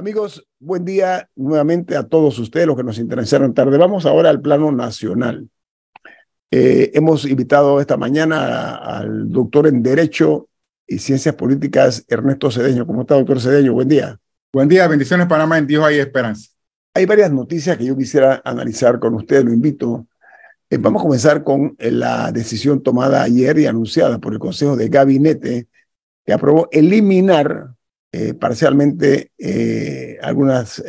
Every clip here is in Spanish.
Amigos, buen día nuevamente a todos ustedes, los que nos interesaron tarde. Vamos ahora al plano nacional. Hemos invitado esta mañana al doctor en Derecho y Ciencias Políticas, Ernesto Cedeño. ¿Cómo está, doctor Cedeño? Buen día. Buen día, bendiciones Panamá, en Dios hay esperanza. Hay varias noticias que yo quisiera analizar con ustedes, lo invito. Vamos a comenzar con la decisión tomada ayer y anunciada por el Consejo de Gabinete, que aprobó eliminar parcialmente algunas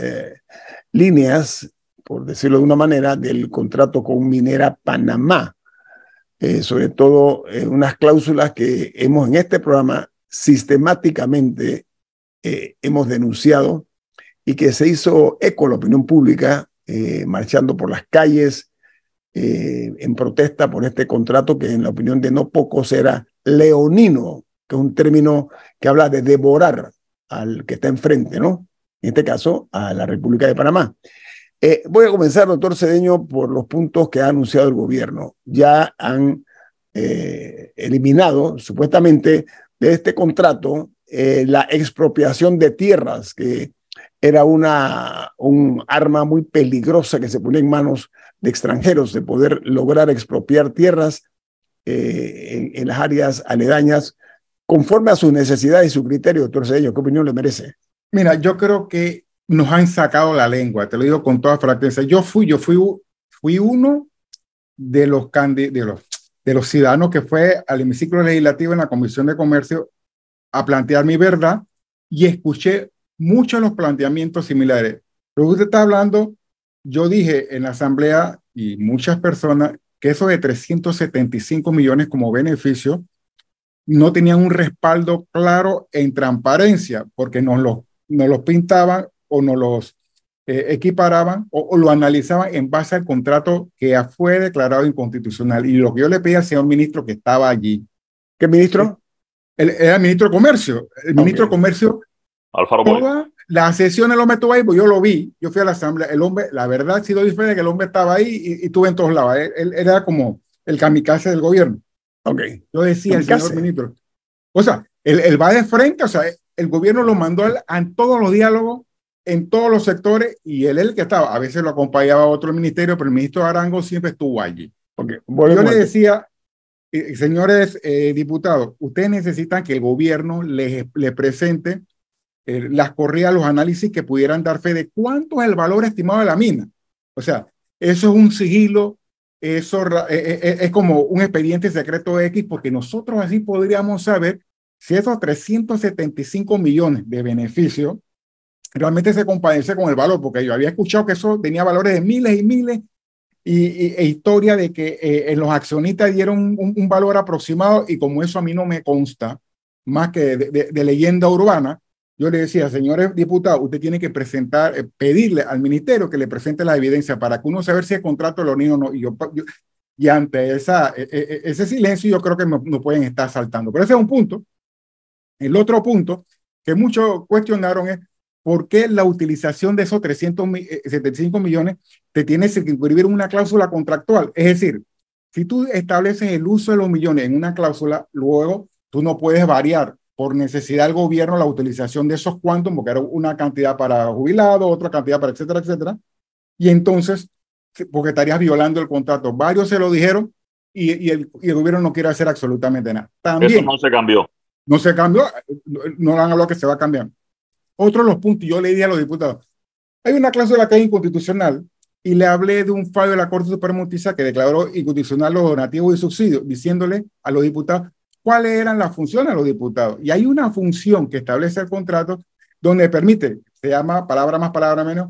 líneas, por decirlo de una manera, del contrato con Minera Panamá. Sobre todo unas cláusulas que hemos en este programa sistemáticamente hemos denunciado y que se hizo eco a la opinión pública, marchando por las calles en protesta por este contrato que en la opinión de no pocos era leonino, que es un término que habla de devorar al que está enfrente, ¿no? En este caso, a la República de Panamá. Voy a comenzar, doctor Cedeño, por los puntos que ha anunciado el gobierno. Ya han eliminado, supuestamente, de este contrato la expropiación de tierras, que era un arma muy peligrosa que se ponía en manos de extranjeros, de poder lograr expropiar tierras en las áreas aledañas, conforme a sus necesidades y su criterio. Doctor Cedeño, ¿qué opinión le merece? Mira, yo creo que nos han sacado la lengua, te lo digo con toda franqueza. Yo fui uno de los ciudadanos que fue al hemiciclo legislativo en la Comisión de Comercio a plantear mi verdad y escuché muchos de los planteamientos similares. Pero usted está hablando, yo dije en la asamblea y muchas personas que eso de 375 millones como beneficio no tenían un respaldo claro en transparencia, porque nos los pintaban o nos los equiparaban o lo analizaban en base al contrato que fue declarado inconstitucional. Y lo que yo le pedí al señor ministro que estaba allí. ¿Qué ministro? Él era el ministro de Comercio. El ministro de Comercio, Alfaro Boy. toda la sesión el hombre estuvo ahí, pues yo lo vi, yo fui a la asamblea, el hombre, la verdad, sí lo diferente que el hombre estaba ahí y estuvo en todos lados. Él era como el kamikaze del gobierno. Okay. Yo decía, el señor ministro, o sea, él va de frente, o sea, el gobierno lo mandó a todos los diálogos, en todos los sectores, y él es el que estaba. A veces lo acompañaba a otro ministerio, pero el ministro Arango siempre estuvo allí. Okay. Yo le decía, señores diputados, ustedes necesitan que el gobierno le presente las corridas, los análisis que pudieran dar fe de cuánto es el valor estimado de la mina. O sea, eso es un sigilo. Eso es como un expediente secreto X, porque nosotros así podríamos saber si esos 375 millones de beneficios realmente se compadece con el valor, porque yo había escuchado que eso tenía valores de miles y miles e historia de que los accionistas dieron un valor aproximado, y como eso a mí no me consta, más que de leyenda urbana, yo le decía, señores diputados, usted tiene que presentar, pedirle al ministerio que le presente la evidencia para que uno sepa si el contrato lo niega o no. Y ante ese silencio, yo creo que no pueden estar saltando. Pero ese es un punto. El otro punto que muchos cuestionaron es por qué la utilización de esos 375 millones te tienes que incluir una cláusula contractual. Es decir, si tú estableces el uso de los millones en una cláusula, luego tú no puedes variar por necesidad del gobierno la utilización de esos cuantos, porque era una cantidad para jubilados, otra cantidad para etcétera, etcétera. Y entonces, porque estarías violando el contrato. Varios se lo dijeron y el gobierno no quiere hacer absolutamente nada. También, eso no se cambió. No se cambió, no han hablado que se va a cambiar. Otro de los puntos, yo le dije a los diputados, hay una cláusula que es inconstitucional, y le hablé de un fallo de la Corte Suprema de Justicia que declaró inconstitucional los donativos y subsidios, diciéndole a los diputados cuáles eran las funciones de los diputados. Y hay una función que establece el contrato donde permite, se llama, palabra más, palabra menos,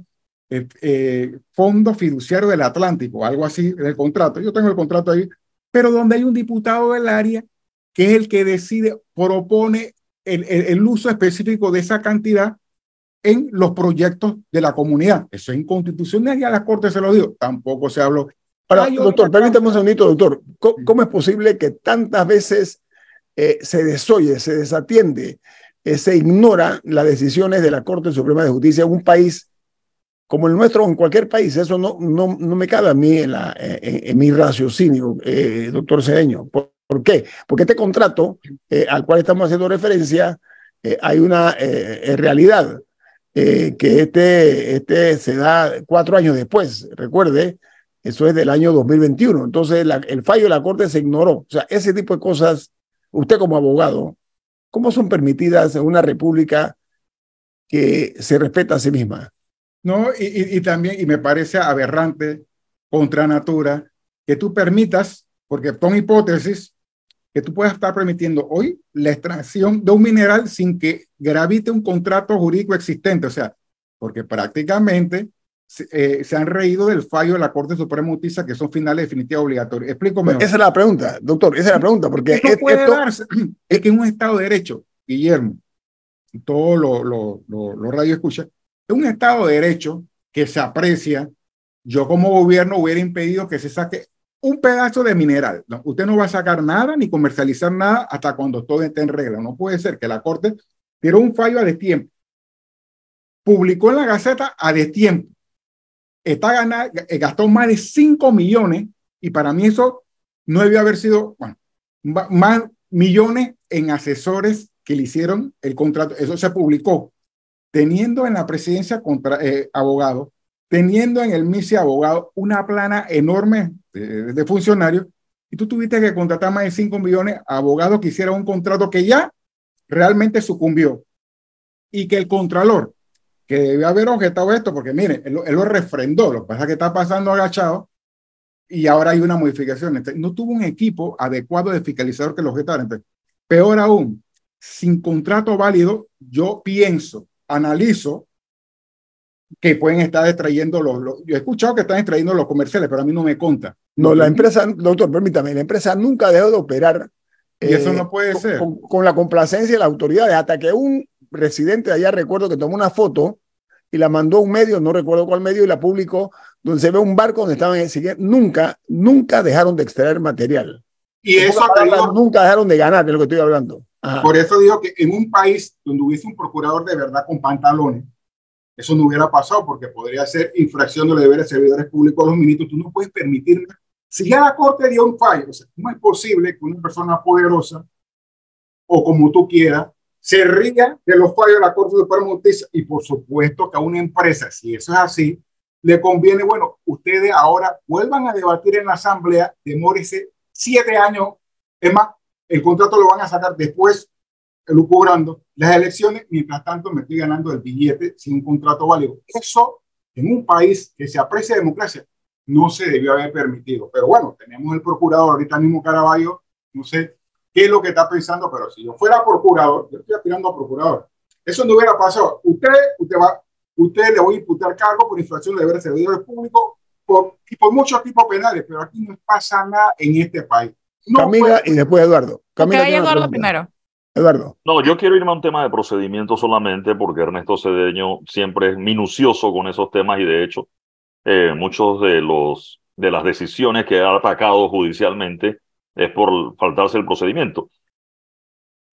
Fondo Fiduciario del Atlántico, algo así en el contrato. Yo tengo el contrato ahí, pero donde hay un diputado del área que es el que decide, propone el uso específico de esa cantidad en los proyectos de la comunidad. Eso es inconstitucional, y a la Corte se lo digo. Tampoco se habló. Ahora, doctor, permítame un segundito, doctor. ¿Cómo es posible que tantas veces se desoye, se desatiende, se ignora las decisiones de la Corte Suprema de Justicia en un país como el nuestro o en cualquier país? Eso no me cabe a mí en mi raciocinio, doctor Cedeño. ¿Por qué? Porque este contrato al cual estamos haciendo referencia, hay una realidad. que este se da 4 años después, recuerde, eso es del año 2021. Entonces, el fallo de la Corte se ignoró. O sea, ese tipo de cosas, usted como abogado, ¿cómo son permitidas en una república que se respeta a sí misma? No, y también, y me parece aberrante, contra natura, que tú permitas, porque son hipótesis, que tú puedas estar permitiendo hoy la extracción de un mineral sin que gravite un contrato jurídico existente. O sea, porque prácticamente se han reído del fallo de la Corte Suprema de Justicia, que son finales definitivos obligatorios. Explico mejor. Esa es la pregunta, doctor, esa es la pregunta, porque no puede darse. Es que en un Estado de Derecho, Guillermo, todo lo radio escucha, es un Estado de Derecho que se aprecia. Yo como gobierno hubiera impedido que se saque un pedazo de mineral. No, usted no va a sacar nada ni comercializar nada hasta cuando todo esté en regla. No puede ser que la Corte tiró un fallo a destiempo, publicó en la Gaceta a destiempo, gastó más de 5 millones y para mí eso no debió haber sido, bueno, más millones en asesores que le hicieron el contrato. Eso se publicó teniendo en la presidencia abogado, teniendo en el MISI abogado una plana enorme de funcionarios, y tú tuviste que contratar más de 5 millones a abogados que hicieran un contrato que ya realmente sucumbió, y que el contralor, que debió haber objetado esto, porque mire, él lo refrendó, lo que pasa es que está pasando agachado, y ahora hay una modificación. Entonces, no tuvo un equipo adecuado de fiscalizador que lo objetara. Entonces, peor aún, sin contrato válido, yo pienso, analizo que pueden estar extrayendo yo he escuchado que están extrayendo los comerciales, pero a mí no me conta. No, la empresa, doctor, permítame, la empresa nunca dejó de operar. Y eso no puede ser. Con la complacencia de las autoridades, hasta que un residente de allá, recuerdo que tomó una foto y la mandó a un medio, no recuerdo cuál medio, y la publicó, donde se ve un barco donde estaban siguiendo. Nunca dejaron de extraer material. Y eso nunca dejaron de ganar, de lo que estoy hablando. Ajá. Por eso digo que en un país donde hubiese un procurador de verdad con pantalones, eso no hubiera pasado, porque podría ser infracción de los deberes de servidores públicos a los ministros. Tú no puedes permitir, si ya la Corte dio un fallo, o sea, no es posible que una persona poderosa, o como tú quieras, se ría de los fallos de la Corte Suprema de Justicia. Y por supuesto que a una empresa, si eso es así, le conviene, bueno, ustedes ahora vuelvan a debatir en la Asamblea, demórese 7 años, es más, el contrato lo van a sacar después, lucubrando las elecciones, mientras tanto me estoy ganando el billete sin un contrato válido. Eso, en un país que se aprecia democracia, no se debió haber permitido. Pero bueno, tenemos el procurador ahorita mismo, Caraballo, no sé qué es lo que está pensando, pero si yo fuera procurador, yo estoy aspirando a procurador, eso no hubiera pasado. Usted le voy a imputar cargo por infracción de deberes de servidores públicos y por muchos tipos penales, pero aquí no pasa nada en este país. No Camila y después Eduardo. Camila, Eduardo primero. Eduardo. No, yo quiero irme a un tema de procedimiento solamente porque Ernesto Cedeño siempre es minucioso con esos temas y de hecho muchos de las decisiones que ha atacado judicialmente es por faltarse el procedimiento.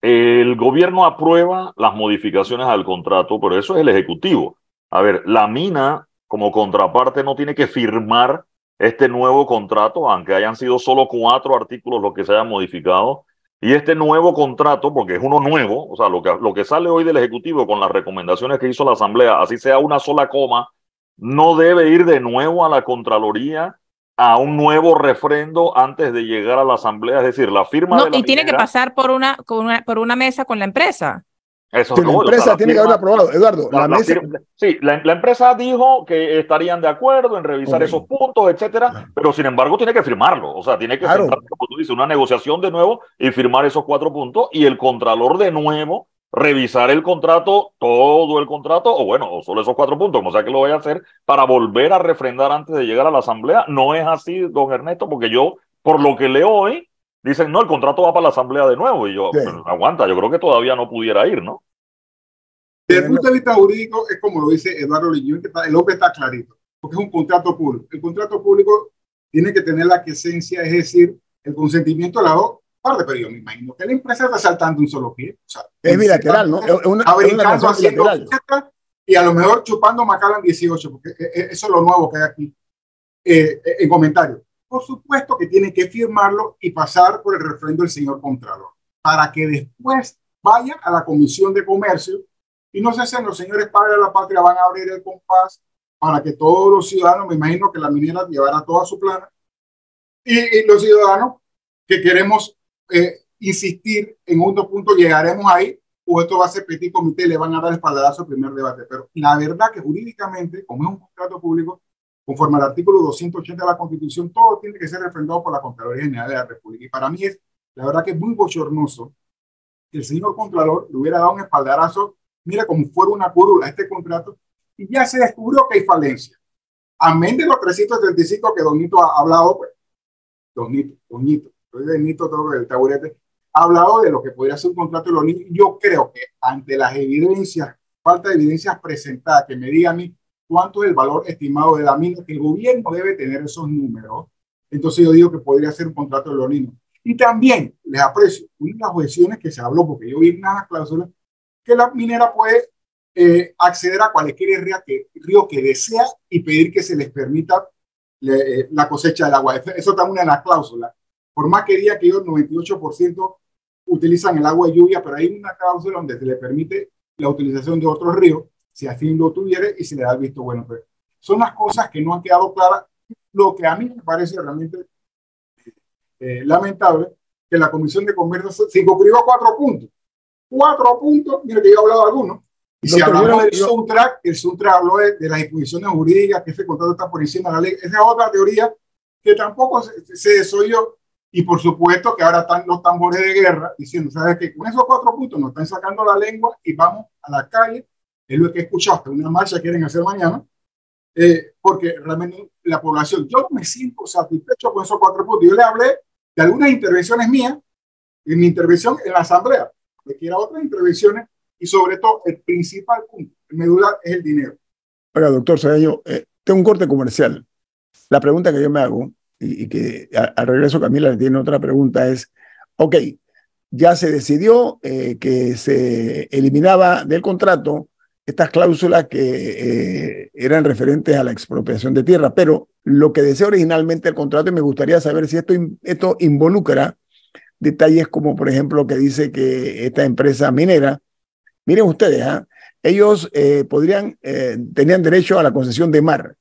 El gobierno aprueba las modificaciones al contrato, pero eso es el Ejecutivo. A ver, la mina como contraparte no tiene que firmar este nuevo contrato, aunque hayan sido solo 4 artículos los que se hayan modificado. Y este nuevo contrato, porque es uno nuevo, o sea, lo que sale hoy del Ejecutivo con las recomendaciones que hizo la Asamblea, así sea una sola coma, no debe ir de nuevo a la Contraloría a un nuevo refrendo antes de llegar a la Asamblea. Es decir, la firma de la y tiene que pasar por una mesa con la empresa. Eso es la empresa tiene que haberlo aprobado, Eduardo. La empresa dijo que estarían de acuerdo en revisar esos puntos, etcétera, pero sin embargo tiene que firmarlo. O sea, tiene que sentar, como tú dices, una negociación de nuevo y firmar esos 4 puntos y el contralor de nuevo revisar el contrato, todo el contrato, o solo esos 4 puntos, como sea que lo vaya a hacer, para volver a refrendar antes de llegar a la Asamblea. No es así, don Ernesto, porque yo, por lo que leo hoy, dicen, no, el contrato va para la Asamblea de nuevo. Y yo, aguanta, yo creo que todavía no pudiera ir, ¿no? Desde el punto de vista jurídico, es como lo dice Eduardo Liñón, que el hombre está clarito, porque es un contrato público. El contrato público tiene que tener la aquiescencia, es decir, el consentimiento de las dos partes, pero yo me imagino que la empresa está saltando un solo pie. O sea, es bilateral, ¿no? Está brincando, haciendo fiesta, y a lo mejor chupando Macallan 18, porque eso es lo nuevo que hay aquí en comentarios. Por supuesto que tiene que firmarlo y pasar por el refrendo del señor Contralor, para que después vaya a la Comisión de Comercio Y no sé si los señores padres de la patria van a abrir el compás para que todos los ciudadanos, me imagino que la minera llevará toda su plana, y los ciudadanos que queremos insistir en un punto, llegaremos ahí, o esto va a ser petit comité y le van a dar espaldarazo al primer debate. Pero la verdad que jurídicamente, como es un contrato público, conforme al artículo 280 de la Constitución, todo tiene que ser refrendado por la Contraloría General de la República. Y para mí es, la verdad que es muy bochornoso que el señor Contralor le hubiera dado un espaldarazo, mira, como fuera una curula a este contrato, y ya se descubrió que hay falencia. Amén de los 335 que Don Nito ha hablado, pues, Don Nito, soy de Nito, todo el taburete, ha hablado de lo que podría ser un contrato de los niños. Yo creo que ante las evidencias, falta de evidencias presentadas, que me diga a mí cuánto es el valor estimado de la mina, que el gobierno debe tener esos números, entonces yo digo que podría ser un contrato de los niños. Y también les aprecio una de las objeciones que se habló, porque yo vi unas cláusulas, que la minera puede acceder a cualquier río que desea y pedir que se les permita la cosecha del agua. Eso también es una cláusula. Por más que diga que ellos 98% utilizan el agua de lluvia, pero hay una cláusula donde se le permite la utilización de otros ríos, si así lo tuviera y se le da el visto bueno. Pero son las cosas que no han quedado claras. Lo que a mí me parece realmente lamentable, que la Comisión de Comercio se suscribió 4 puntos. 4 puntos, mire que yo he hablado de alguglos. Y si hablamos del Suntrack, el Suntrack habló de las disposiciones jurídicas, que ese contrato está por encima de la ley. Esa es otra teoría que tampoco se desoyó. Y por supuesto que ahora están los tambores de guerra diciendo, ¿sabes qué? Con esos 4 puntos nos están sacando la lengua y vamos a la calle. Es lo que he escuchado, hasta una marcha quieren hacer mañana, porque realmente la población, yo no me siento satisfecho con esos 4 puntos. Yo le hablé de algunas intervenciones mías, en mi intervención en la asamblea, de que era otras intervenciones, y sobre todo el principal punto, el medular, es el dinero. Oiga, doctor Cedeño, tengo un corte comercial. La pregunta que yo me hago, y que al regreso Camila le tiene otra pregunta, es, ok, ya se decidió que se eliminaba del contrato estas cláusulas que eran referentes a la expropiación de tierra, pero lo que decía originalmente el contrato, y me gustaría saber si esto involucra detalles como, por ejemplo, que dice que esta empresa minera, miren ustedes, ellos tenían derecho a la concesión de mar.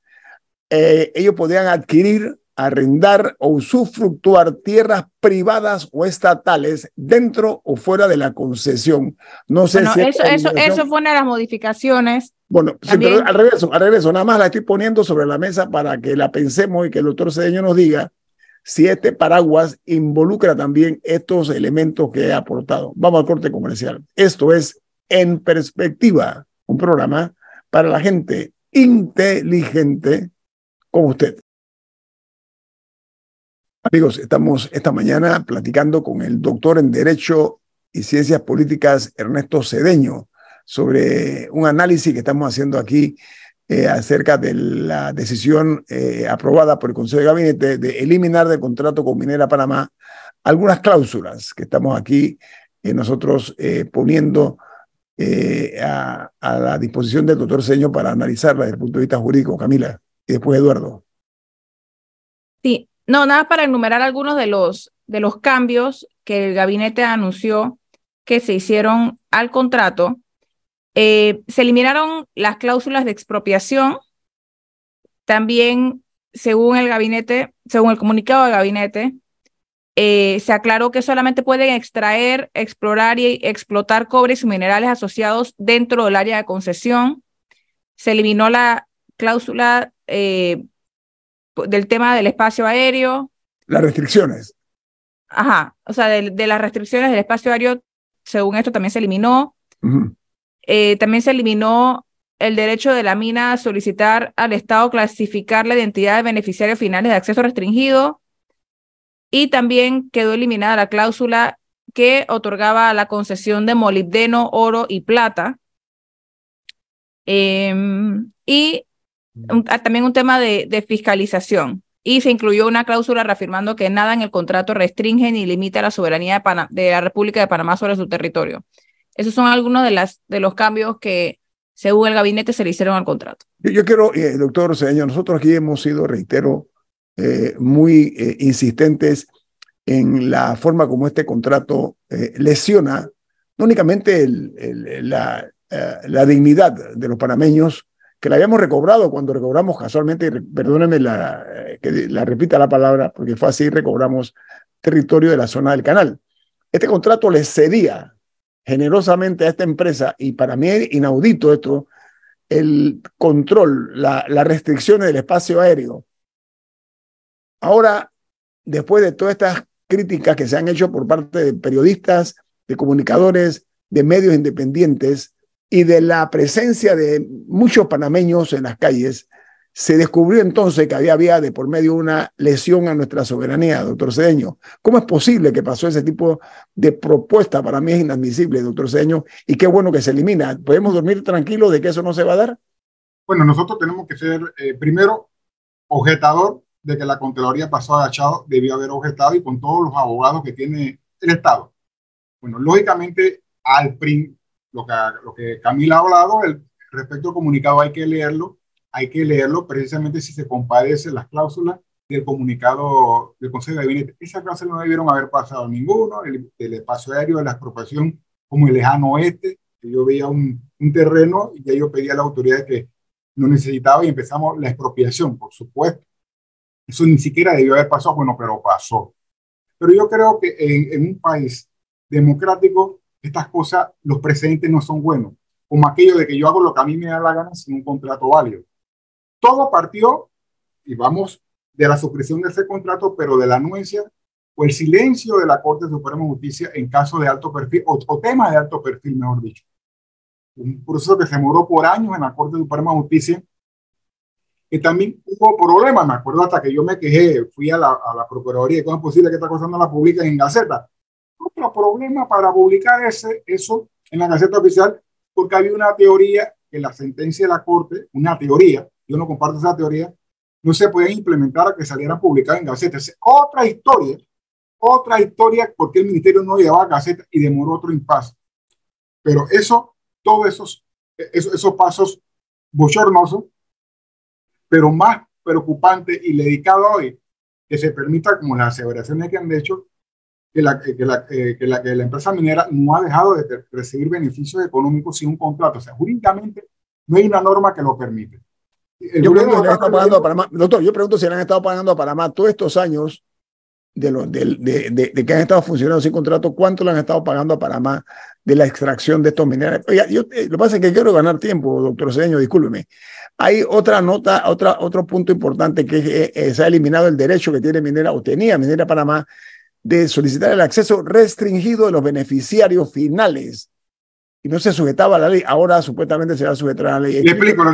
Ellos podían adquirir, arrendar o usufructuar tierras privadas o estatales dentro o fuera de la concesión. No sé si eso fue una de las modificaciones. Bueno, sí, pero al regreso, nada más la estoy poniendo sobre la mesa para que la pensemos y que el doctor Cedeño nos diga si este paraguas involucra también estos elementos que he aportado. Vamos al corte comercial. Esto es En Perspectiva, un programa para la gente inteligente como usted. Amigos, estamos esta mañana platicando con el doctor en Derecho y Ciencias Políticas, Ernesto Cedeño, sobre un análisis que estamos haciendo aquí acerca de la decisión aprobada por el Consejo de Gabinete de eliminar del contrato con Minera Panamá algunas cláusulas que estamos aquí nosotros poniendo a la disposición del doctor Cedeño para analizarla desde el punto de vista jurídico. Camila, y después Eduardo. Sí, no, nada para enumerar algunos de los cambios que el gabinete anunció que se hicieron al contrato. Se eliminaron las cláusulas de expropiación. También, según el comunicado del gabinete, se aclaró que solamente pueden extraer, explorar y explotar cobre y sus minerales asociados dentro del área de concesión. Se eliminó la cláusula del tema del espacio aéreo. Las restricciones. Ajá, o sea, de las restricciones del espacio aéreo, según esto también se eliminó. Uh-huh. También se eliminó el derecho de la mina a solicitar al Estado clasificar la identidad de beneficiarios finales de acceso restringido, y también quedó eliminada la cláusula que otorgaba la concesión de molibdeno, oro y plata. Y también un tema de fiscalización. Y se incluyó una cláusula reafirmando que nada en el contrato restringe ni limita la soberanía de la República de Panamá sobre su territorio. Esos son algunos de los cambios que, según el gabinete, se le hicieron al contrato. Yo quiero, doctor Cedeño, nosotros aquí hemos sido, reitero, muy insistentes en la forma como este contrato lesiona no únicamente la dignidad de los panameños, que la habíamos recobrado cuando recobramos casualmente, y perdónenme que la repita la palabra, porque fue así, recobramos territorio de la zona del canal. Este contrato le cedía generosamente a esta empresa, y para mí es inaudito esto, el control, las restricciones del espacio aéreo. Ahora, después de todas estas críticas que se han hecho por parte de periodistas, de comunicadores, de medios independientes y de la presencia de muchos panameños en las calles, se descubrió entonces que había de por medio una lesión a nuestra soberanía, doctor Cedeño. ¿Cómo es posible que pasó ese tipo de propuesta? Para mí es inadmisible, doctor Cedeño, y qué bueno que se elimina. ¿Podemos dormir tranquilos de que eso no se va a dar? Bueno, nosotros tenemos que ser, primero, objetador de que la Contraloría pasó agachado, debió haber objetado, y con todos los abogados que tiene el Estado. Bueno, lógicamente, lo que Camila ha hablado, respecto al comunicado hay que leerlo precisamente si se compadece las cláusulas del comunicado del Consejo de Gabinete. Esas cláusulas no debieron haber pasado ninguno, el espacio aéreo de la expropiación como el lejano oeste, que yo veía un terreno y ya yo pedía a la autoridad que no necesitaba y empezamos la expropiación, por supuesto. Eso ni siquiera debió haber pasado, bueno, pero pasó. Pero yo creo que en un país democrático, estas cosas, los precedentes no son buenos, como aquello de que yo hago lo que a mí me da la gana sin un contrato válido. Todo partió, y vamos, de la suscripción de ese contrato, pero de la anuencia o el silencio de la Corte Suprema de Justicia en caso de alto perfil, o tema de alto perfil, mejor dicho. Un proceso que se demoró por años en la Corte Suprema de Justicia, que también hubo problemas, me acuerdo hasta que yo me quejé, fui a la Procuraduría, ¿cómo es posible que esta cosa no la publiquen en Gaceta? Otro problema para publicar eso en la Gaceta Oficial, porque había una teoría que la sentencia de la Corte, una teoría, yo no comparto esa teoría, no se podía implementar a que saliera publicada en Gaceta. Es otra historia, porque el Ministerio no llevaba Gaceta y demoró otro impasse. Pero todos esos pasos bochornosos, pero más preocupante y delicado hoy, que se permita, como las aseveraciones que han hecho, que la empresa minera no ha dejado de recibir beneficios económicos sin un contrato. O sea, jurídicamente no hay una norma que lo permite. Yo pregunto si le han estado pagando a Panamá, doctor, yo pregunto si le han estado pagando a Panamá todos estos años de que han estado funcionando sin contrato, ¿cuánto le han estado pagando a Panamá de la extracción de estos minerales? Oiga, lo que pasa es que quiero ganar tiempo, doctor Cedeño, discúlpeme. Hay otra nota, otro punto importante, que se ha eliminado el derecho que tiene Minera, o tenía Minera Panamá, de solicitar el acceso restringido de los beneficiarios finales. Y no se sujetaba a la ley, ahora supuestamente se va a sujetar a la ley. Le explico,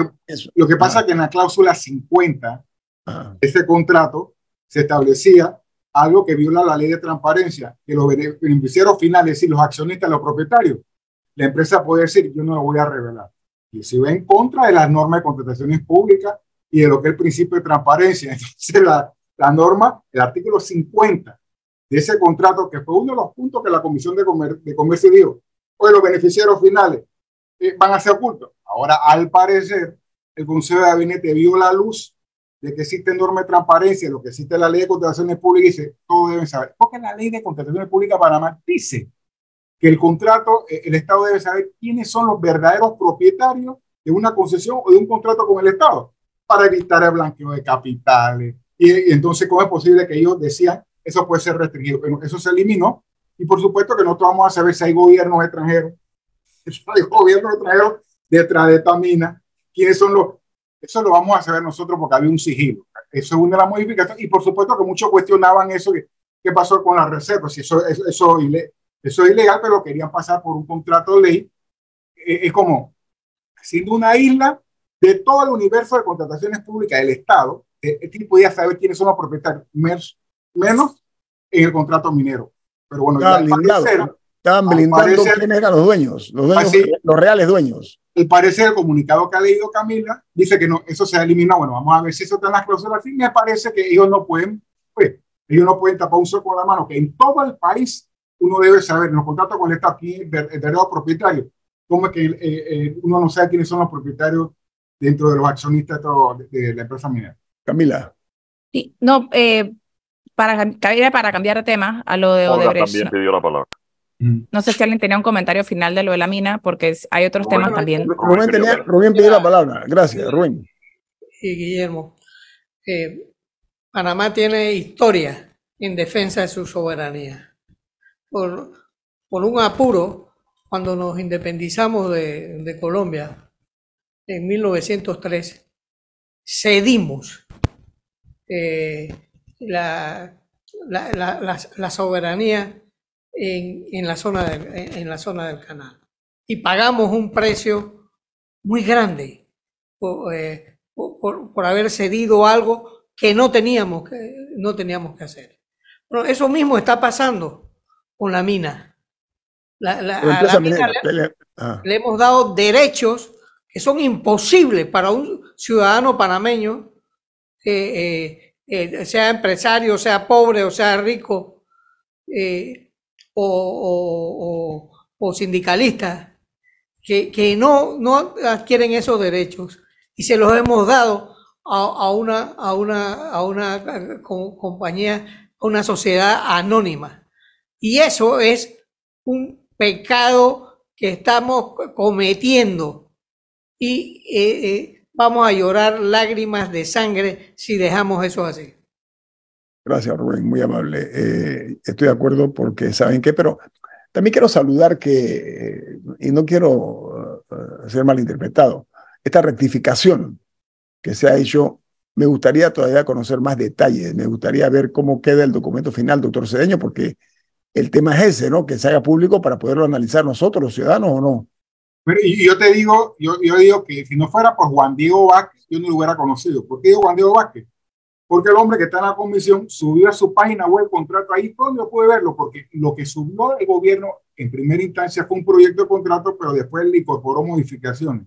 lo que pasa es que en la cláusula 50 de ese contrato se establecía algo que viola la ley de transparencia, que los beneficiarios finales, es decir, los accionistas, los propietarios, la empresa puede decir, yo no lo voy a revelar. Y si va en contra de las normas de contrataciones públicas y de lo que es el principio de transparencia. Entonces la norma, el artículo 50 de ese contrato, que fue uno de los puntos que la Comisión de Comercio dijo, oye, los beneficiarios finales van a ser ocultos. Ahora, al parecer, el Consejo de Gabinete vio la luz de que existe norma de transparencia, lo que existe la ley de contrataciones públicas, y dice, todos deben saber. Porque la ley de contrataciones públicas de Panamá dice que el contrato, el Estado debe saber quiénes son los verdaderos propietarios de una concesión o de un contrato con el Estado, para evitar el blanqueo de capitales. Y entonces, ¿cómo es posible que ellos decían, eso puede ser restringido? Bueno, eso se eliminó. Y por supuesto que nosotros vamos a saber si hay gobiernos extranjeros, detrás de esta mina, quiénes son los. Eso lo vamos a saber nosotros porque había un sigilo. Eso es una de las modificaciones. Y por supuesto que muchos cuestionaban eso, qué pasó con las reservas. Si eso es ilegal, pero querían pasar por un contrato de ley. Es como, siendo una isla de todo el universo de contrataciones públicas del Estado, él podía saber quiénes son los propietarios, menos en el contrato minero. Pero bueno, estaban blindando quiénes eran los dueños, los reales dueños. El parecer, el comunicado que ha leído Camila, dice que no, eso se ha eliminado. Bueno, vamos a ver si eso está en las cláusulas. Así me parece que ellos no pueden tapar un sol con la mano, que en todo el país uno debe saber, en los contratos con el Estado, aquí el verdadero propietario, cómo es que uno no sabe quiénes son los propietarios dentro de los accionistas de la empresa minera. Camila. Sí, no, para cambiar de tema a lo de Odebrecht. También pidió la palabra. No sé si alguien tenía un comentario final de lo de la mina, porque hay otros temas también. Rubén pidió la palabra. Gracias, Rubén. Y Guillermo, Panamá tiene historia en defensa de su soberanía. Por un apuro, cuando nos independizamos de Colombia en 1903, cedimos la soberanía en la zona del canal y pagamos un precio muy grande por haber cedido algo que no teníamos que hacer. Bueno, eso mismo está pasando con la mina. A la mina le hemos dado derechos que son imposibles para un ciudadano panameño, sea empresario, sea pobre o sea rico, o sindicalista, que no adquieren esos derechos y se los hemos dado a una compañía, a una sociedad anónima. Y eso es un pecado que estamos cometiendo y vamos a llorar lágrimas de sangre si dejamos eso así. Gracias, Rubén, muy amable. Estoy de acuerdo porque ¿saben qué? Pero también quiero saludar y no quiero ser malinterpretado, esta rectificación que se ha hecho. Me gustaría todavía conocer más detalles, me gustaría ver cómo queda el documento final, doctor Cedeño, porque el tema es ese, ¿no? Que se haga público para poderlo analizar nosotros, los ciudadanos, ¿o no? Pero yo te digo, yo digo que si no fuera por Juan Diego Vázquez, yo no lo hubiera conocido. ¿Por qué digo Juan Diego Vázquez? Porque el hombre que está en la comisión subió a su página web el contrato ahí, todo yo pude verlo, porque lo que subió el gobierno en primera instancia fue un proyecto de contrato, pero después le incorporó modificaciones.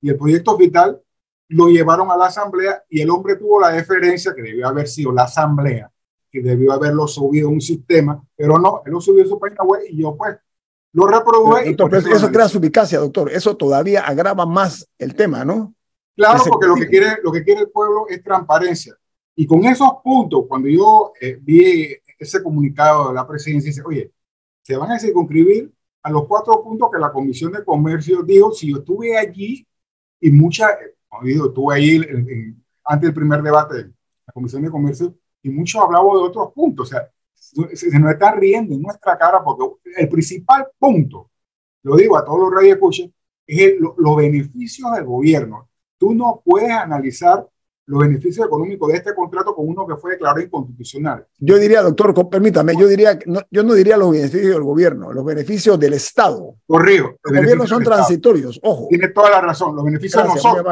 Y el proyecto vital lo llevaron a la asamblea y el hombre tuvo la deferencia, que debió haber sido la asamblea, que debió haberlo subido a un sistema, pero no, él lo subió a su página web y yo pues lo reproduje. Doctor, pero eso crea suspicacia, doctor. Eso todavía agrava más el tema, ¿no? Claro, porque lo que quiere el pueblo es transparencia. Y con esos puntos, cuando yo vi ese comunicado de la presidencia, dice, oye, se van a circunscribir a los 4 puntos que la Comisión de Comercio dijo. Si yo estuve allí y estuve ahí antes del primer debate de la Comisión de Comercio y muchos hablaban de otros puntos. O sea, se nos está riendo en nuestra cara porque el principal punto, lo digo a todos los radioescuchas, es los beneficios del gobierno. Tú no puedes analizar los beneficios económicos de este contrato con uno que fue declarado inconstitucional. Yo diría, doctor, permítame, yo no diría los beneficios del gobierno, los beneficios del Estado. Corrijo. Los gobiernos son transitorios, ojo. Tiene toda la razón, los beneficios de nosotros.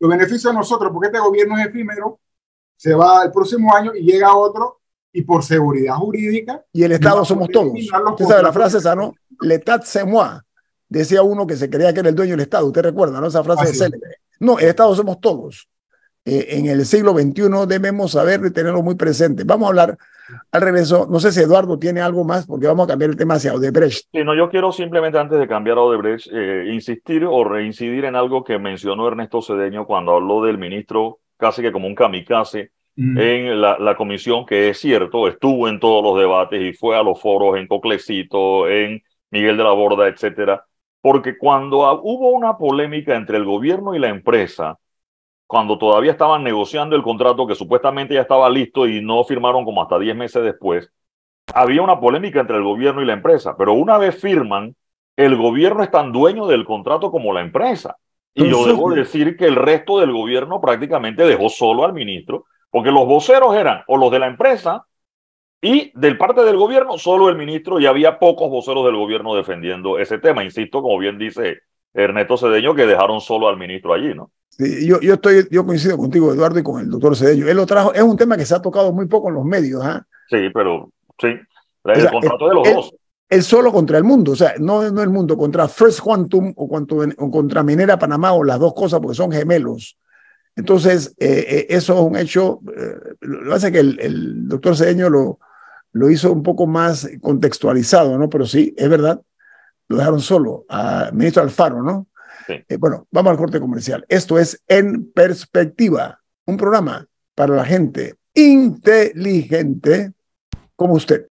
Los beneficios de nosotros, porque este gobierno es efímero, se va el próximo año y llega otro, y por seguridad jurídica. Y el Estado somos todos. Usted sabe la frase esa, ¿no? L'État c'est moi. Decía uno que se creía que era el dueño del Estado. Usted recuerda, ¿no? Esa frase es célebre. No, el Estado somos todos. En el siglo XXI debemos saber y tenerlo muy presente. Vamos a hablar al regreso. No sé si Eduardo tiene algo más, porque vamos a cambiar el tema hacia Odebrecht. Sí, no, yo quiero simplemente, antes de cambiar a Odebrecht, insistir o reincidir en algo que mencionó Ernesto Cedeño cuando habló del ministro casi que como un kamikaze en la comisión, que es cierto, estuvo en todos los debates y fue a los foros en Coclecito, en Miguel de la Borda, etcétera, porque cuando hubo una polémica entre el gobierno y la empresa, cuando todavía estaban negociando el contrato que supuestamente ya estaba listo y no firmaron como hasta 10 meses después, había una polémica entre el gobierno y la empresa, pero una vez firman, el gobierno es tan dueño del contrato como la empresa. Y yo debo decir que el resto del gobierno prácticamente dejó solo al ministro, porque los voceros eran o los de la empresa y del parte del gobierno solo el ministro, y había pocos voceros del gobierno defendiendo ese tema. Insisto, como bien dice Ernesto Cedeño, que dejaron solo al ministro allí, ¿no? Sí, yo coincido contigo, Eduardo, y con el doctor Cedeño. Él lo trajo, es un tema que se ha tocado muy poco en los medios. Sí, pero sí, el contrato de los dos. El solo contra el mundo, o sea, no el mundo, contra First Quantum o contra Minera Panamá, o las dos cosas, porque son gemelos. Entonces, eso es un hecho. Lo hace que el doctor Cedeño lo hizo un poco más contextualizado, ¿no? Pero sí, es verdad, lo dejaron solo al ministro Alfaro, ¿no? Sí. Bueno, vamos al corte comercial. Esto es En Perspectiva, un programa para la gente inteligente como usted.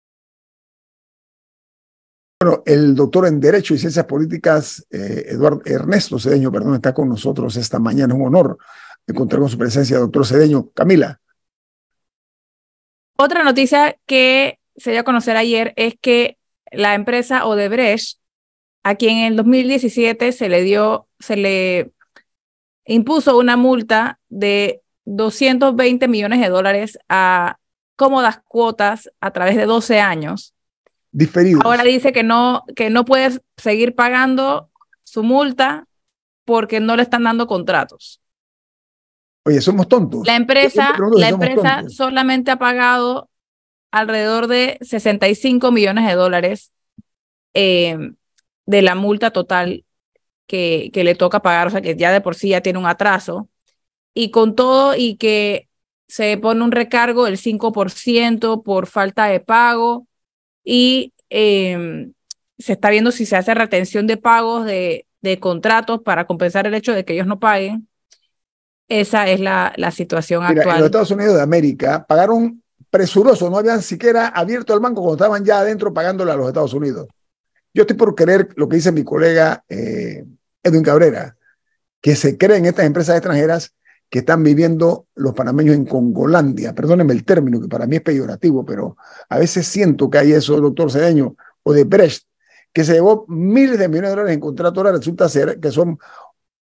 Bueno, el doctor en Derecho y Ciencias Políticas, Ernesto Cedeño, perdón, está con nosotros esta mañana. Es un honor encontrar con su presencia, doctor Cedeño. Camila. Otra noticia que se dio a conocer ayer es que la empresa Odebrecht, a quien en el 2017 se le impuso una multa de $220 millones a cómodas cuotas a través de 12 años. Diferidos. Ahora dice que no puede seguir pagando su multa porque no le están dando contratos. Oye, somos tontos. La empresa solamente ha pagado alrededor de $65 millones de la multa total que le toca pagar, o sea que ya de por sí ya tiene un atraso, y con todo y que se pone un recargo del 5% por falta de pago, y se está viendo si se hace retención de pagos de contratos para compensar el hecho de que ellos no paguen. Esa es la situación actual. En los Estados Unidos de América pagaron presuroso, no habían siquiera abierto el banco cuando estaban ya adentro pagándole a los Estados Unidos. Yo estoy por creer lo que dice mi colega Edwin Cabrera, que se creen estas empresas extranjeras que están viviendo los panameños en Congolandia. Perdónenme el término, que para mí es peyorativo, pero a veces siento que hay eso, doctor Cedeño, o de Brecht, que se llevó miles de millones de dólares en contrato, ahora resulta ser que son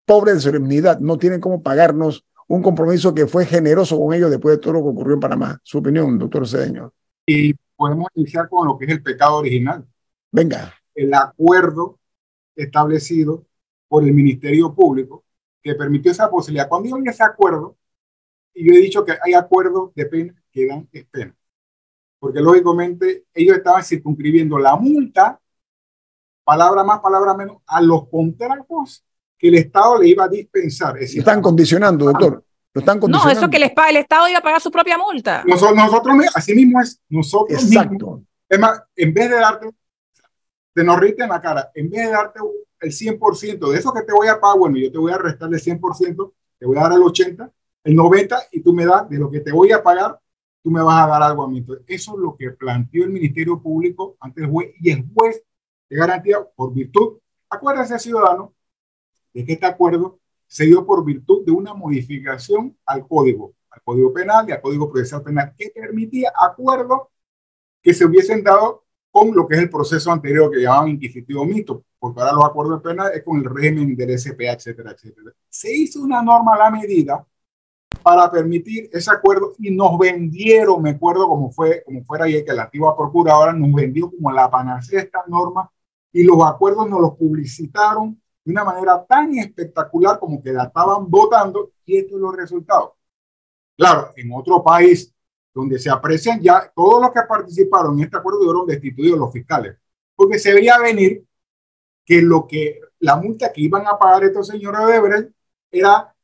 pobres de solemnidad, no tienen cómo pagarnos un compromiso que fue generoso con ellos después de todo lo que ocurrió en Panamá. Su opinión, doctor Cedeño. Y podemos iniciar con lo que es el pecado original. Venga. El acuerdo establecido por el Ministerio Público que permitió esa posibilidad. Cuando yo vi ese acuerdo, y yo he dicho que hay acuerdos de pena que dan pena, porque lógicamente ellos estaban circunscribiendo la multa, palabra más, palabra menos, a los contratos que el Estado le iba a dispensar. Es decir, lo están condicionando, doctor. Lo están condicionando. No, eso que el Estado iba a pagar su propia multa. Nosotros así mismo es. Nosotros Exacto. Mismos. Es más, en vez de darte, te nos rite en la cara, en vez de darte el 100% de eso que te voy a pagar, bueno, yo te voy a restar el 100%, te voy a dar el 80%, el 90%, y tú me das de lo que te voy a pagar, tú me vas a dar algo a mí. Entonces, eso es lo que planteó el Ministerio Público ante el juez, y el juez de garantía por virtud, acuérdese, ciudadano, de que este acuerdo se dio por virtud de una modificación al Código Penal y al Código Procesal Penal, que permitía acuerdos que se hubiesen dado con lo que es el proceso anterior que llamaban inquisitivo mixto, porque ahora los acuerdos penales es con el régimen del SPA, etcétera, etcétera. Se hizo una norma a la medida para permitir ese acuerdo, y nos vendieron, me acuerdo como fuera ayer, que la antigua procuradora nos vendió como la panacea esta norma, y los acuerdos nos los publicitaron de una manera tan espectacular como que la estaban votando, y estos son los resultados. Claro, en otro país donde se aprecian ya todos los que participaron en este acuerdo fueron destituidos los fiscales, porque se veía venir que la multa que iban a pagar estos señores de Odebrecht era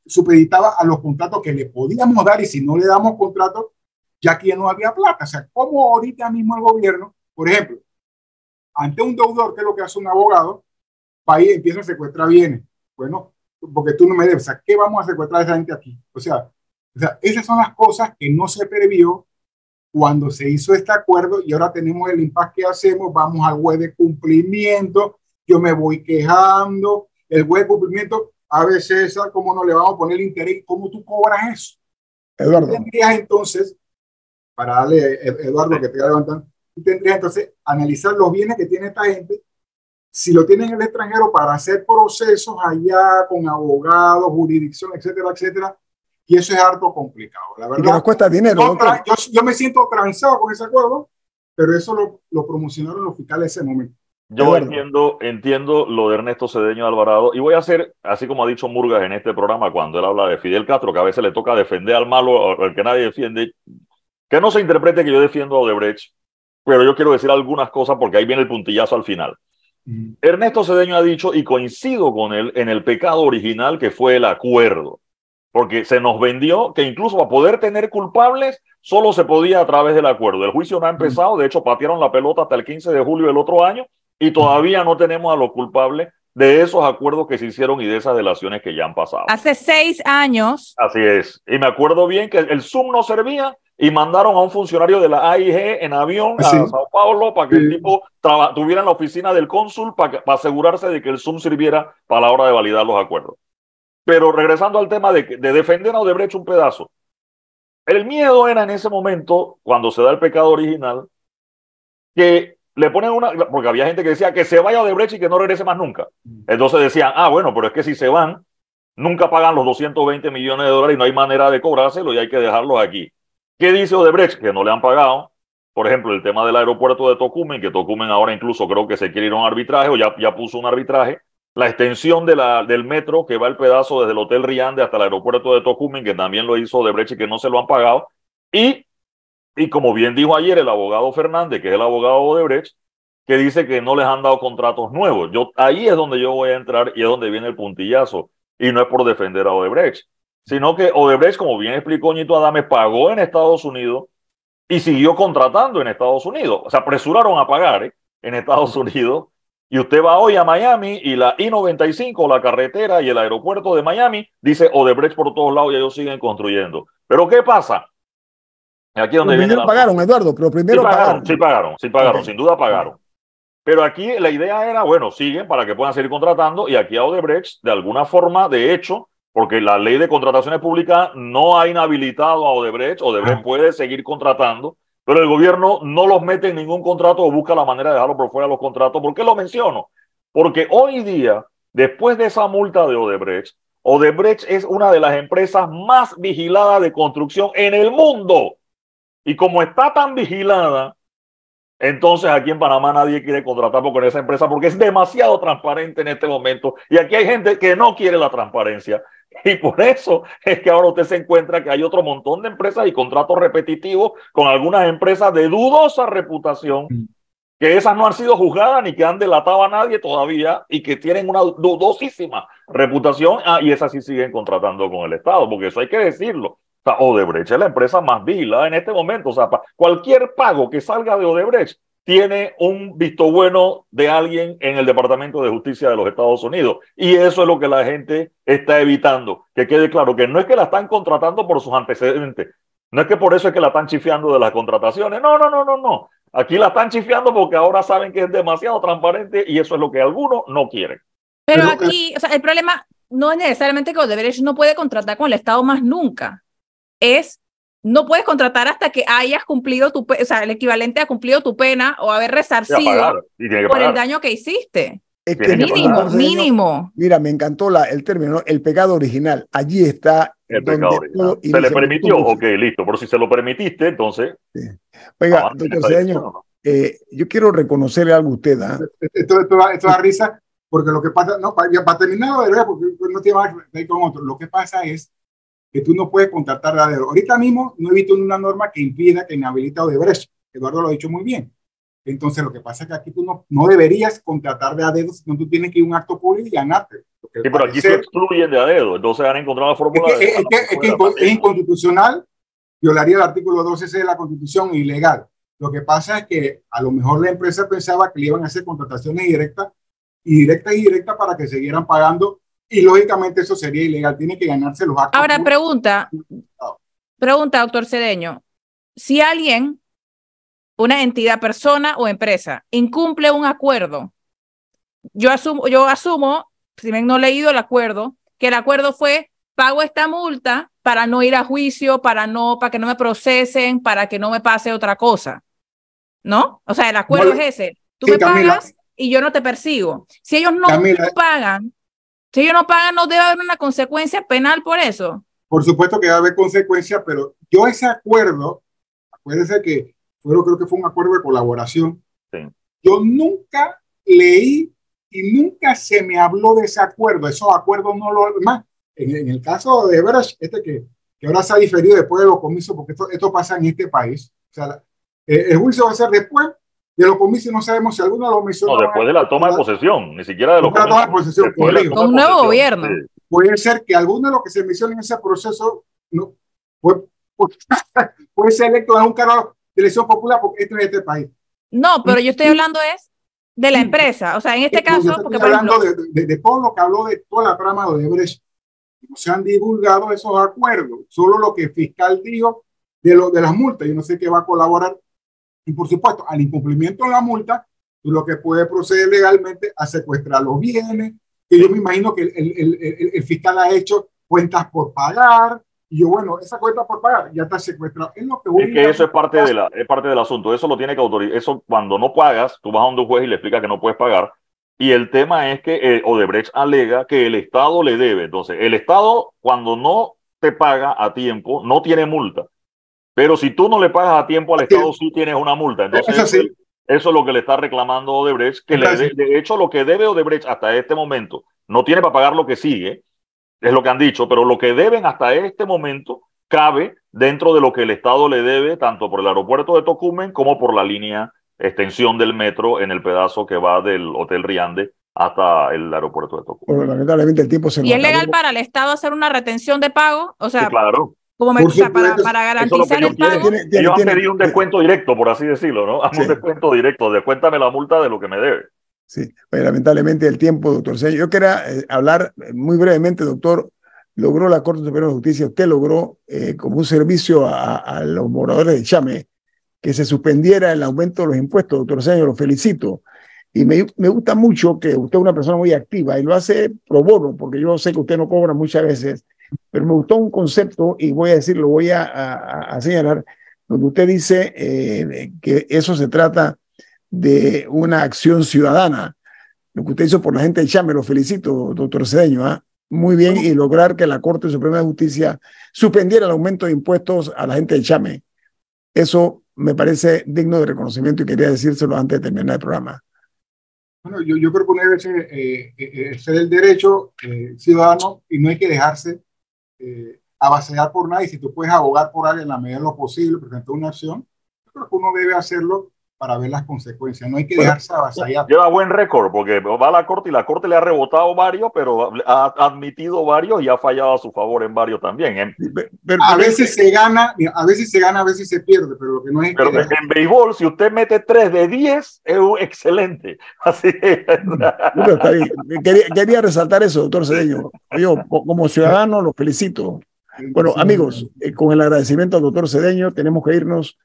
supeditaba a los contratos que le podíamos dar, y si no le damos contratos, ya aquí no había plata. O sea, como ahorita mismo el gobierno, por ejemplo, ante un deudor, que es lo que hace un abogado, va y empieza a secuestrar bienes. Bueno, porque tú no me debes. O sea, ¿qué vamos a secuestrar a esa gente aquí? O sea, esas son las cosas que no se previó cuando se hizo este acuerdo, y ahora tenemos el impasse que hacemos. Vamos al juez de cumplimiento, yo me voy quejando, el juez de cumplimiento, a veces, ¿cómo no le vamos a poner el interés? ¿Cómo tú cobras eso? Eduardo. Tú tendrías entonces, para darle a Eduardo que te va levantando, tú tendrías entonces analizar los bienes que tiene esta gente, si lo tienen en el extranjero, para hacer procesos allá con abogados, jurisdicción, etcétera, etcétera. Y eso es harto complicado, la verdad. Y que nos cuesta dinero. Yo me siento transado con ese acuerdo, pero eso lo promocionaron los fiscales en ese momento. Yo entiendo lo de Ernesto Cedeño Alvarado, y voy a hacer, así como ha dicho Murgas en este programa cuando él habla de Fidel Castro, que a veces le toca defender al malo, al que nadie defiende, que no se interprete que yo defiendo a Odebrecht, pero yo quiero decir algunas cosas porque ahí viene el puntillazo al final. Ernesto Cedeño ha dicho, y coincido con él, en el pecado original que fue el acuerdo, porque se nos vendió que incluso para poder tener culpables solo se podía a través del acuerdo. El juicio no ha empezado, de hecho patearon la pelota hasta el 15 de julio del otro año, y todavía no tenemos a los culpables de esos acuerdos que se hicieron y de esas delaciones que ya han pasado. Hace 6 años. Así es. Y me acuerdo bien que el Zoom no servía y mandaron a un funcionario de la AIG en avión a Sao Paulo para que el tipo tuviera en la oficina del cónsul para asegurarse de que el Zoom sirviera para la hora de validar los acuerdos. Pero regresando al tema de defender a Odebrecht un pedazo, el miedo era en ese momento, cuando se da el pecado original, que le ponen porque había gente que decía que se vaya Odebrecht y que no regrese más nunca. Entonces decían, bueno, pero es que si se van, nunca pagan los 220 millones de dólares y no hay manera de cobrárselo y hay que dejarlos aquí. ¿Qué dice Odebrecht? Que no le han pagado. Por ejemplo, el tema del aeropuerto de Tocumen, que Tocumen ahora incluso creo que se quiere ir a un arbitraje o ya puso un arbitraje. La extensión del metro que va el pedazo desde el Hotel Riande hasta el aeropuerto de Tocumen, que también lo hizo Odebrecht y que no se lo han pagado. Y como bien dijo ayer el abogado Fernández, que es el abogado de Odebrecht, que dice que no les han dado contratos nuevos. Ahí es donde yo voy a entrar y es donde viene el puntillazo. Y no es por defender a Odebrecht, sino que Odebrecht, como bien explicó Ñito Adames, pagó en Estados Unidos y siguió contratando en Estados Unidos. O sea, apresuraron a pagar en Estados Unidos. Y usted va hoy a Miami y la I-95, la carretera y el aeropuerto de Miami, dice Odebrecht por todos lados y ellos siguen construyendo. Pero ¿qué pasa? Aquí donde viene primero pagaron, Eduardo, pero primero sí pagaron, okay. Sin duda pagaron. Pero aquí la idea era, bueno, siguen para que puedan seguir contratando y aquí a Odebrecht, de alguna forma, de hecho, porque la ley de contrataciones públicas no ha inhabilitado a Odebrecht, Odebrecht puede seguir contratando, pero el gobierno no los mete en ningún contrato o busca la manera de dejarlo por fuera de los contratos. ¿Por qué lo menciono? Porque hoy día, después de esa multa de Odebrecht, Odebrecht es una de las empresas más vigiladas de construcción en el mundo. Y como está tan vigilada, entonces aquí en Panamá nadie quiere contratar con esa empresa porque es demasiado transparente en este momento. Y aquí hay gente que no quiere la transparencia. Y por eso es que ahora usted se encuentra que hay otro montón de empresas y contratos repetitivos con algunas empresas de dudosa reputación, que esas no han sido juzgadas ni que han delatado a nadie todavía y que tienen una dudosísima reputación. Y esas sí siguen contratando con el Estado, porque eso hay que decirlo. O sea, Odebrecht es la empresa más vigilada en este momento. O sea, cualquier pago que salga de Odebrecht tiene un visto bueno de alguien en el Departamento de Justicia de los Estados Unidos. Y eso es lo que la gente está evitando. Que quede claro que no es que la están contratando por sus antecedentes. No es que por eso es que la están chifiando de las contrataciones. No. Aquí la están chifiando porque ahora saben que es demasiado transparente y eso es lo que algunos no quieren. Pero aquí, o sea, el problema no es necesariamente que Odebrecht no puede contratar con el Estado más nunca. No puedes contratar hasta que hayas cumplido o sea, el equivalente a cumplido tu pena o haber resarcido por el daño que hiciste. Es que mínimo. Mira, me encantó el término, el pecado original. Allí está. El pecado original. ¿Se le permitió? Ok, listo. Pero si se lo permitiste, entonces. Sí. Oiga, doctor Cedeño, yo quiero reconocerle algo a usted. Esto da risa, porque lo que pasa, para terminar, de verdad, porque no tiene más que ver con otro. Lo que pasa es que tú no puedes contratar a dedo. Ahorita mismo no he visto una norma que impida, que inhabilita a Odebrecht. Eduardo lo ha dicho muy bien. Entonces, lo que pasa es que aquí tú no deberías contratar de a dedo, sino tú tienes que ir a un acto público y ganarte. Sí, pero aquí se excluyen de a dedo. Entonces han encontrado la fórmula. Es inconstitucional, violaría el artículo 12C de la Constitución, ilegal. Lo que pasa es que a lo mejor la empresa pensaba que le iban a hacer contrataciones directas para que siguieran pagando. Y lógicamente eso sería ilegal, tiene que ganarse los actos. Ahora, pregunta, doctor Cedeño, si alguien, una entidad, persona o empresa, incumple un acuerdo, yo asumo, si bien no he leído el acuerdo, que el acuerdo fue, pago esta multa para no ir a juicio, para que no me procesen, para que no me pase otra cosa, ¿no? O sea, el acuerdo es ese, tú me pagas y yo no te persigo. Si ellos no pagan, no debe haber una consecuencia penal por eso. Por supuesto que debe haber consecuencias, pero yo ese acuerdo, acuérdense que creo que fue un acuerdo de colaboración. Sí. Yo nunca leí y nunca se me habló de ese acuerdo. Esos acuerdos no lo más. En el caso de Odebrecht, que ahora se ha diferido después de los comicios, porque esto pasa en este país. O sea, el juicio va a ser después de los comicios, no sabemos si alguno de los comicios. No, después de la toma de posesión, ni siquiera de los comicios. Con un nuevo gobierno. Sí. Puede ser que alguno de los que se menciona en ese proceso puede ser electo en un cargo de elección popular, porque esto es este país. No, pero yo estoy hablando de la empresa. O sea, en este caso. Porque, estoy hablando de todo lo que habló de toda la trama de Odebrecht. No se han divulgado esos acuerdos. Solo lo que el fiscal dijo de las multas. Yo no sé qué va a colaborar. Y por supuesto, al incumplimiento de la multa, tú lo que puedes proceder legalmente a secuestrar los bienes, que yo me imagino que el fiscal ha hecho cuentas por pagar, y yo, bueno, esa cuenta por pagar ya está secuestrada. Es que eso es parte del asunto. Eso lo tiene que autorizar. Eso, cuando no pagas, tú vas a un juez y le explicas que no puedes pagar. Y el tema es que Odebrecht alega que el Estado le debe. Entonces, el Estado, cuando no te paga a tiempo, no tiene multa. Pero si tú no le pagas a tiempo al Estado, sí tienes una multa. Entonces, eso es lo que le está reclamando Odebrecht. Que de hecho, lo que debe Odebrecht hasta este momento, no tiene para pagar lo que sigue, es lo que han dicho, pero lo que deben hasta este momento cabe dentro de lo que el Estado le debe, tanto por el aeropuerto de Tocumen como por la línea extensión del metro en el pedazo que va del Hotel Riande hasta el aeropuerto de Tocumen. Bueno, lamentablemente el tiempo se nos ¿Y es legal para el Estado hacer una retención de pago? O sea, sí, claro. Para garantizar el pago. Ellos han pedido un descuento directo, por así decirlo, ¿no? Sí. Un descuento directo, descuéntame la multa de lo que me debe. Sí, pues, lamentablemente el tiempo, doctor Cedeño. Yo quería hablar muy brevemente, doctor. Logró la Corte Suprema de Justicia, usted logró como un servicio a los moradores de Chame que se suspendiera el aumento de los impuestos, doctor Cedeño, lo felicito. Y me gusta mucho que usted es una persona muy activa y lo hace pro bono, porque yo sé que usted no cobra muchas veces, pero me gustó un concepto y voy a decir, lo voy a señalar, donde usted dice que eso se trata de una acción ciudadana. Lo que usted hizo por la gente de Chame, lo felicito, doctor Cedeño, ¿eh? Muy bien, y lograr que la Corte Suprema de Justicia suspendiera el aumento de impuestos a la gente de Chame. Eso me parece digno de reconocimiento y quería decírselo antes de terminar el programa. Bueno, yo creo que uno debe ser el derecho ciudadano y no hay que dejarse avasallar por nadie. Si tú puedes abogar por alguien en la medida de lo posible, presentar una acción, yo creo que uno debe hacerlo para ver las consecuencias. No hay que dejarse avasallar. Lleva buen récord porque va a la Corte y la Corte le ha rebotado varios, pero ha admitido varios y ha fallado a su favor en varios también. A veces se gana, a veces se pierde, pero lo que no es... Pero en béisbol, si usted mete 3 de 10, es excelente. Así quería resaltar eso, doctor Cedeño. Yo, como ciudadano, lo felicito. Bueno, amigos, con el agradecimiento al doctor Cedeño, tenemos que irnos.